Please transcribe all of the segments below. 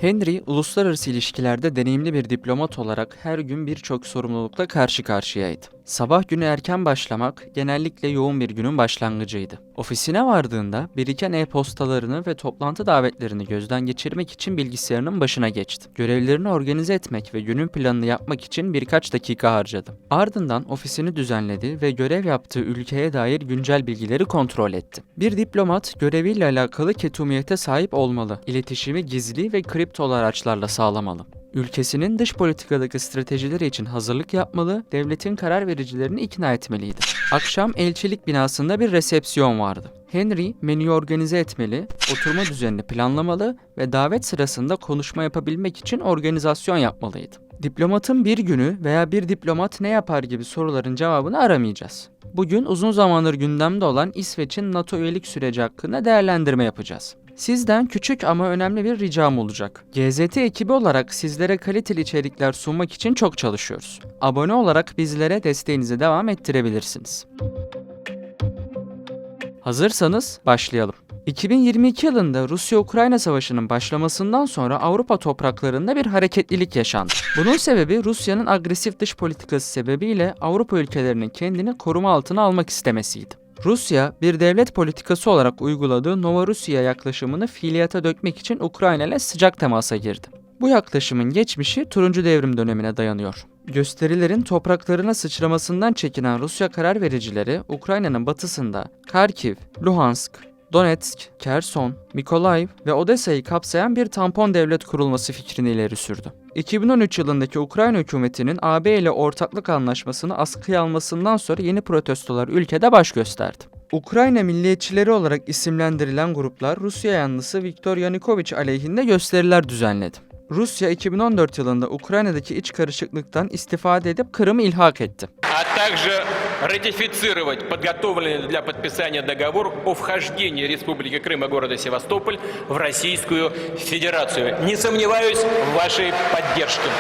Henry, uluslararası ilişkilerde deneyimli bir diplomat olarak her gün birçok sorumlulukla karşı karşıyaydı. Sabah günü erken başlamak genellikle yoğun bir günün başlangıcıydı. Ofisine vardığında biriken e-postalarını ve toplantı davetlerini gözden geçirmek için bilgisayarının başına geçti. Görevlerini organize etmek ve günün planını yapmak için birkaç dakika harcadı. Ardından ofisini düzenledi ve görev yaptığı ülkeye dair güncel bilgileri kontrol etti. Bir diplomat göreviyle alakalı ketumiyete sahip olmalı, iletişimi gizli ve kriptolu araçlarla sağlamalı. Ülkesinin dış politikadaki stratejileri için hazırlık yapmalı, devletin karar vericilerini ikna etmeliydi. Akşam elçilik binasında bir resepsiyon vardı. Henry menüyü organize etmeli, oturma düzenini planlamalı ve davet sırasında konuşma yapabilmek için organizasyon yapmalıydı. Diplomatın bir günü veya bir diplomat ne yapar gibi soruların cevabını aramayacağız. Bugün uzun zamandır gündemde olan İsveç'in NATO üyelik süreci hakkında değerlendirme yapacağız. Sizden küçük ama önemli bir ricam olacak. GZT ekibi olarak sizlere kaliteli içerikler sunmak için çok çalışıyoruz. Abone olarak bizlere desteğinizi devam ettirebilirsiniz. Hazırsanız başlayalım. 2022 yılında Rusya-Ukrayna Savaşı'nın başlamasından sonra Avrupa topraklarında bir hareketlilik yaşandı. Bunun sebebi Rusya'nın agresif dış politikası sebebiyle Avrupa ülkelerinin kendini koruma altına almak istemesiydi. Rusya, bir devlet politikası olarak uyguladığı Novorusya yaklaşımını fiiliyata dökmek için Ukrayna ile sıcak temasa girdi. Bu yaklaşımın geçmişi Turuncu Devrim dönemine dayanıyor. Gösterilerin topraklarına sıçramasından çekinen Rusya karar vericileri Ukrayna'nın batısında Kharkiv, Luhansk, Donetsk, Kherson, Mykolaiv ve Odessa'yı kapsayan bir tampon devlet kurulması fikrini ileri sürdü. 2013 yılındaki Ukrayna hükümetinin AB ile ortaklık anlaşmasını askıya almasından sonra yeni protestolar ülkede baş gösterdi. Ukrayna milliyetçileri olarak isimlendirilen gruplar Rusya yanlısı Viktor Yanukovych aleyhinde gösteriler düzenledi. Rusya 2014 yılında Ukrayna'daki iç karışıklıktan istifade edip Kırım'ı ilhak etti. А также ратифицировать подготовленный для подписания договор о вхождении Республики Крым и города Севастополь в Российскую Федерацию. Не сомневаюсь в вашей поддержке.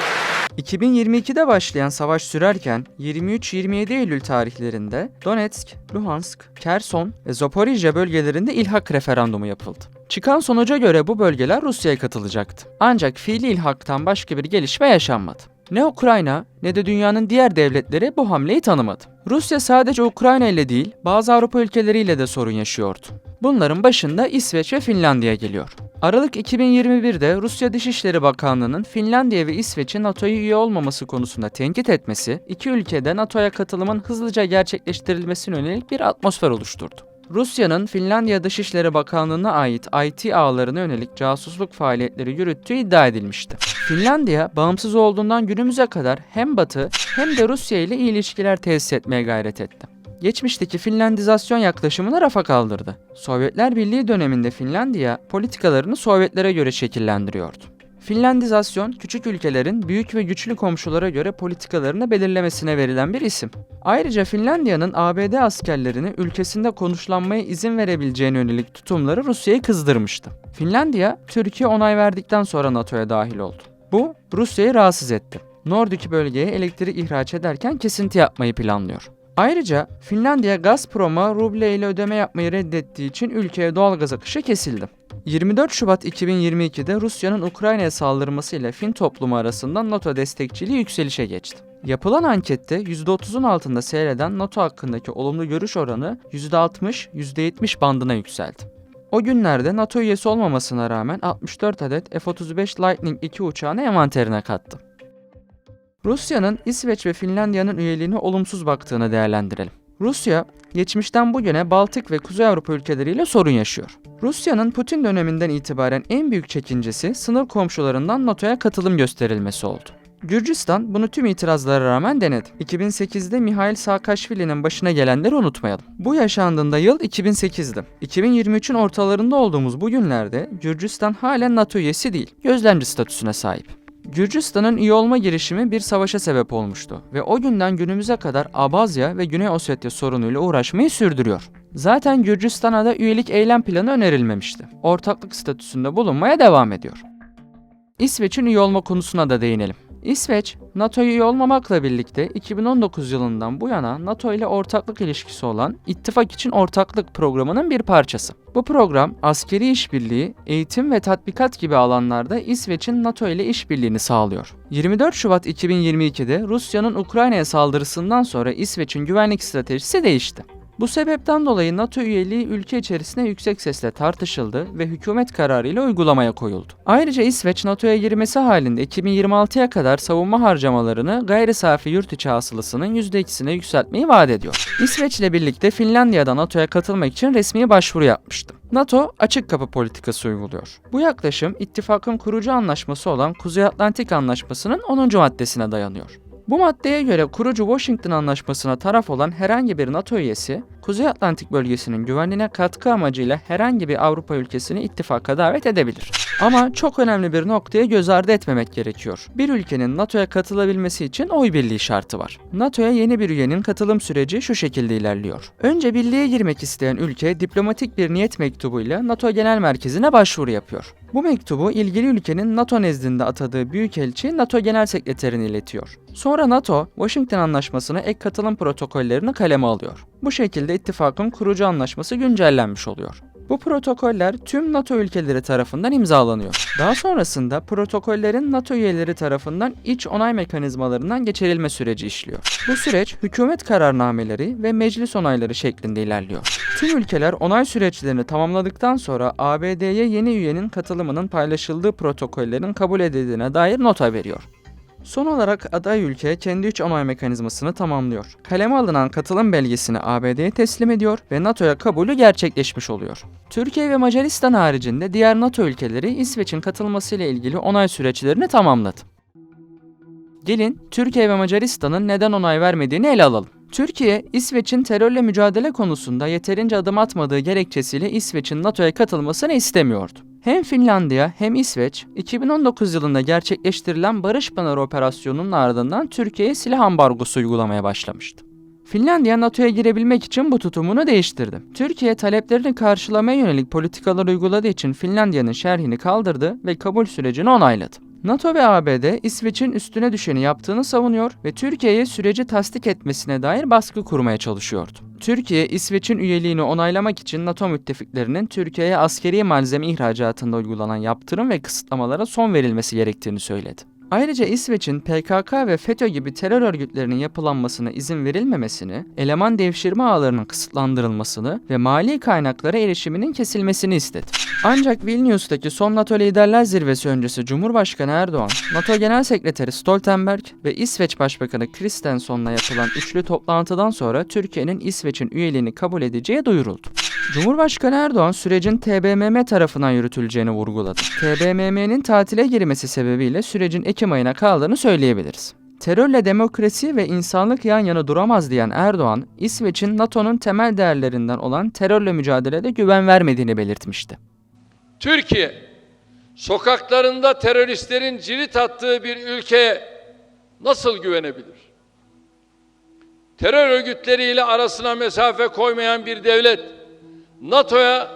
2022'de başlayan savaş sürerken 23-27 Eylül tarihlerinde Donetsk, Luhansk, Kherson ve Zaporijya bölgelerinde ilhak referandumu yapıldı. Çıkan sonuca göre bu bölgeler Rusya'ya katılacaktı. Ancak fiili ilhaktan başka bir gelişme yaşanmadı. Ne Ukrayna ne de dünyanın diğer devletleri bu hamleyi tanımadı. Rusya sadece Ukrayna ile değil, bazı Avrupa ülkeleriyle de sorun yaşıyordu. Bunların başında İsveç ve Finlandiya geliyor. Aralık 2021'de Rusya Dışişleri Bakanlığı'nın Finlandiya ve İsveç'in NATO'ya üye olmaması konusunda tenkit etmesi, iki ülkede NATO'ya katılımın hızlıca gerçekleştirilmesine yönelik bir atmosfer oluşturdu. Rusya'nın Finlandiya Dışişleri Bakanlığı'na ait IT ağlarına yönelik casusluk faaliyetleri yürüttüğü iddia edilmişti. Finlandiya, bağımsız olduğundan günümüze kadar hem Batı hem de Rusya ile iyi ilişkiler tesis etmeye gayret etti. Geçmişteki Finlandizasyon yaklaşımını rafa kaldırdı. Sovyetler Birliği döneminde Finlandiya politikalarını Sovyetlere göre şekillendiriyordu. Finlandizasyon, küçük ülkelerin büyük ve güçlü komşulara göre politikalarını belirlemesine verilen bir isim. Ayrıca Finlandiya'nın ABD askerlerini ülkesinde konuşlanmaya izin verebileceğine yönelik tutumları Rusya'yı kızdırmıştı. Finlandiya, Türkiye onay verdikten sonra NATO'ya dahil oldu. Bu, Rusya'yı rahatsız etti. Nordik bölgeye elektrik ihraç ederken kesinti yapmayı planlıyor. Ayrıca Finlandiya Gazprom'a ruble ile ödeme yapmayı reddettiği için ülkeye doğalgaz akışı kesildi. 24 Şubat 2022'de Rusya'nın Ukrayna'ya saldırmasıyla Fin toplumu arasında NATO destekçiliği yükselişe geçti. Yapılan ankette %30'un altında seyreden NATO hakkındaki olumlu görüş oranı %60-%70 bandına yükseldi. O günlerde NATO üyesi olmamasına rağmen 64 adet F-35 Lightning II uçağını envanterine kattı. Rusya'nın İsveç ve Finlandiya'nın üyeliğine olumsuz baktığını değerlendirelim. Rusya, geçmişten bugüne Baltık ve Kuzey Avrupa ülkeleriyle sorun yaşıyor. Rusya'nın Putin döneminden itibaren en büyük çekincesi sınır komşularından NATO'ya katılım gösterilmesi oldu. Gürcistan bunu tüm itirazlara rağmen denedi. 2008'de Mihail Saakashvili'nin başına gelenleri unutmayalım. Bu yaşandığında yıl 2008'di. 2023'ün ortalarında olduğumuz bu günlerde Gürcistan halen NATO üyesi değil, gözlemci statüsüne sahip. Gürcistan'ın üye olma girişimi bir savaşa sebep olmuştu ve o günden günümüze kadar Abazya ve Güney Ossetya sorunuyla uğraşmayı sürdürüyor. Zaten Gürcistan'a da üyelik eylem planı önerilmemişti. Ortaklık statüsünde bulunmaya devam ediyor. İsveç'in üye olma konusuna da değinelim. İsveç, NATO'ya üye olmamakla birlikte 2019 yılından bu yana NATO ile ortaklık ilişkisi olan İttifak için Ortaklık Programı'nın bir parçası. Bu program, askeri işbirliği, eğitim ve tatbikat gibi alanlarda İsveç'in NATO ile işbirliğini sağlıyor. 24 Şubat 2022'de Rusya'nın Ukrayna'ya saldırısından sonra İsveç'in güvenlik stratejisi değişti. Bu sebepten dolayı NATO üyeliği ülke içerisinde yüksek sesle tartışıldı ve hükümet kararıyla uygulamaya koyuldu. Ayrıca İsveç NATO'ya girmesi halinde 2026'ya kadar savunma harcamalarını gayri safi yurt içi hasılasının %2'sine yükseltmeyi vaat ediyor. İsveç ile birlikte Finlandiya'da NATO'ya katılmak için resmi başvuru yapmıştı. NATO açık kapı politikası uyguluyor. Bu yaklaşım ittifakın kurucu anlaşması olan Kuzey Atlantik Anlaşması'nın 10. maddesine dayanıyor. Bu maddeye göre kurucu Washington Anlaşması'na taraf olan herhangi bir NATO üyesi, Kuzey Atlantik bölgesinin güvenliğine katkı amacıyla herhangi bir Avrupa ülkesini ittifaka davet edebilir. Ama çok önemli bir noktaya göz ardı etmemek gerekiyor. Bir ülkenin NATO'ya katılabilmesi için oy birliği şartı var. NATO'ya yeni bir üyenin katılım süreci şu şekilde ilerliyor. Önce birliğe girmek isteyen ülke diplomatik bir niyet mektubuyla NATO Genel Merkezi'ne başvuru yapıyor. Bu mektubu ilgili ülkenin NATO nezdinde atadığı büyükelçi NATO Genel Sekreterine iletiyor. Sonra NATO, Washington Anlaşması'na ek katılım protokollerini kaleme alıyor. Bu şekilde ittifakın kurucu anlaşması güncellenmiş oluyor. Bu protokoller tüm NATO ülkeleri tarafından imzalanıyor. Daha sonrasında protokollerin NATO üyeleri tarafından iç onay mekanizmalarından geçirilme süreci işliyor. Bu süreç hükümet kararnameleri ve meclis onayları şeklinde ilerliyor. Tüm ülkeler onay süreçlerini tamamladıktan sonra ABD'ye yeni üyenin katılımının paylaşıldığı protokollerin kabul edildiğine dair nota veriyor. Son olarak aday ülke kendi iç onay mekanizmasını tamamlıyor. Kaleme alınan katılım belgesini ABD'ye teslim ediyor ve NATO'ya kabulü gerçekleşmiş oluyor. Türkiye ve Macaristan haricinde diğer NATO ülkeleri İsveç'in katılmasıyla ilgili onay süreçlerini tamamladı. Gelin Türkiye ve Macaristan'ın neden onay vermediğini ele alalım. Türkiye, İsveç'in terörle mücadele konusunda yeterince adım atmadığı gerekçesiyle İsveç'in NATO'ya katılmasını istemiyordu. Hem Finlandiya hem İsveç, 2019 yılında gerçekleştirilen Barış Pınarı operasyonunun ardından Türkiye'ye silah ambargosu uygulamaya başlamıştı. Finlandiya NATO'ya girebilmek için bu tutumunu değiştirdi. Türkiye taleplerini karşılamaya yönelik politikalar uyguladığı için Finlandiya'nın şerhini kaldırdı ve kabul sürecini onayladı. NATO ve ABD, İsveç'in üstüne düşeni yaptığını savunuyor ve Türkiye'ye süreci tasdik etmesine dair baskı kurmaya çalışıyordu. Türkiye, İsveç'in üyeliğini onaylamak için NATO müttefiklerinin Türkiye'ye askeri malzeme ihracatında uygulanan yaptırım ve kısıtlamalara son verilmesi gerektiğini söyledi. Ayrıca İsveç'in PKK ve FETÖ gibi terör örgütlerinin yapılanmasına izin verilmemesini, eleman devşirme ağlarının kısıtlandırılmasını ve mali kaynaklara erişiminin kesilmesini istedi. Ancak Vilnius'taki son NATO Liderler Zirvesi öncesi Cumhurbaşkanı Erdoğan, NATO Genel Sekreteri Stoltenberg ve İsveç Başbakanı Kristenson'la yapılan üçlü toplantıdan sonra Türkiye'nin İsveç'in üyeliğini kabul edeceği duyuruldu. Cumhurbaşkanı Erdoğan sürecin TBMM tarafından yürütüleceğini vurguladı. TBMM'nin tatile girmesi sebebiyle sürecin Ekim ayına kaldığını söyleyebiliriz. Terörle demokrasi ve insanlık yan yana duramaz diyen Erdoğan, İsveç'in NATO'nun temel değerlerinden olan terörle mücadelede güven vermediğini belirtmişti. Türkiye, sokaklarında teröristlerin cirit attığı bir ülkeye nasıl güvenebilir? Terör örgütleriyle arasına mesafe koymayan bir devlet, NATO'ya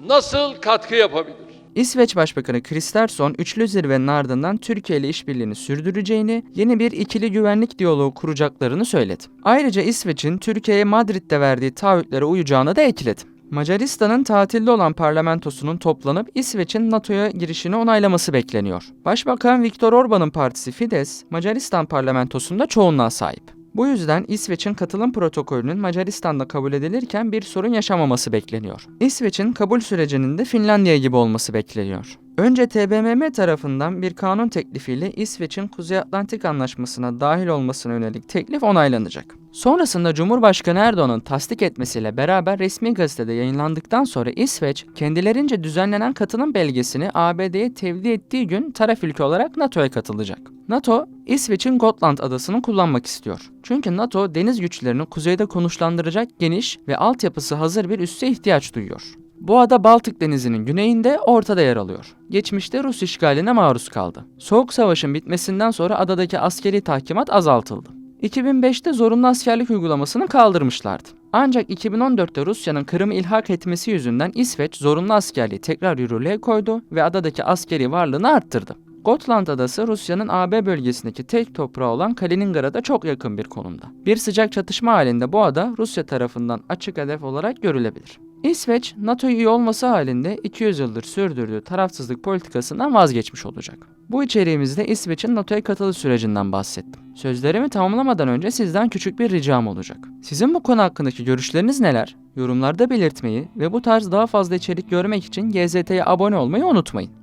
nasıl katkı yapabilir? İsveç Başbakanı Kristersson, üçlü zirvenin ardından Türkiye ile işbirliğini sürdüreceğini, yeni bir ikili güvenlik diyaloğu kuracaklarını söyledi. Ayrıca İsveç'in Türkiye'ye Madrid'de verdiği taahhütlere uyacağını da ekledi. Macaristan'ın tatilde olan parlamentosunun toplanıp İsveç'in NATO'ya girişini onaylaması bekleniyor. Başbakan Viktor Orban'ın partisi Fidesz, Macaristan parlamentosunda çoğunluğa sahip. Bu yüzden İsveç'in katılım protokolünün Macaristan'da kabul edilirken bir sorun yaşamaması bekleniyor. İsveç'in kabul sürecinin de Finlandiya gibi olması bekleniyor. Önce TBMM tarafından bir kanun teklifiyle İsveç'in Kuzey Atlantik Anlaşması'na dahil olmasına yönelik teklif onaylanacak. Sonrasında Cumhurbaşkanı Erdoğan'ın tasdik etmesiyle beraber resmi gazetede yayınlandıktan sonra İsveç, kendilerince düzenlenen katılım belgesini ABD'ye tevdi ettiği gün taraf ülke olarak NATO'ya katılacak. NATO, İsveç'in Gotland adasını kullanmak istiyor. Çünkü NATO, deniz güçlerini kuzeyde konuşlandıracak geniş ve altyapısı hazır bir üsse ihtiyaç duyuyor. Bu ada Baltık Denizi'nin güneyinde, ortada yer alıyor. Geçmişte Rus işgaline maruz kaldı. Soğuk Savaş'ın bitmesinden sonra adadaki askeri tahkimat azaltıldı. 2005'te zorunlu askerlik uygulamasını kaldırmışlardı. Ancak 2014'te Rusya'nın Kırım'ı ilhak etmesi yüzünden İsveç zorunlu askerliği tekrar yürürlüğe koydu ve adadaki askeri varlığını arttırdı. Gotland adası Rusya'nın AB bölgesindeki tek toprağı olan Kaliningrad'a çok yakın bir konumda. Bir sıcak çatışma halinde bu ada Rusya tarafından açık hedef olarak görülebilir. İsveç, NATO üye olması halinde 200 yıldır sürdürdüğü tarafsızlık politikasından vazgeçmiş olacak. Bu içeriğimizde İsveç'in NATO'ya katılış sürecinden bahsettim. Sözlerimi tamamlamadan önce sizden küçük bir ricam olacak. Sizin bu konu hakkındaki görüşleriniz neler? Yorumlarda belirtmeyi ve bu tarz daha fazla içerik görmek için GZT'ye abone olmayı unutmayın.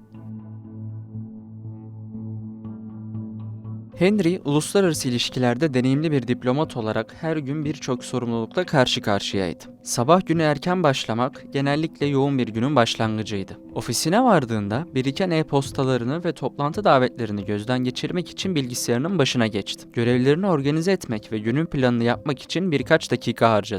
Henry, uluslararası ilişkilerde deneyimli bir diplomat olarak her gün birçok sorumlulukla karşı karşıyaydı. Sabah günü erken başlamak genellikle yoğun bir günün başlangıcıydı. Ofisine vardığında biriken e-postalarını ve toplantı davetlerini gözden geçirmek için bilgisayarının başına geçti. Görevlerini organize etmek ve günün planını yapmak için birkaç dakika harcadı.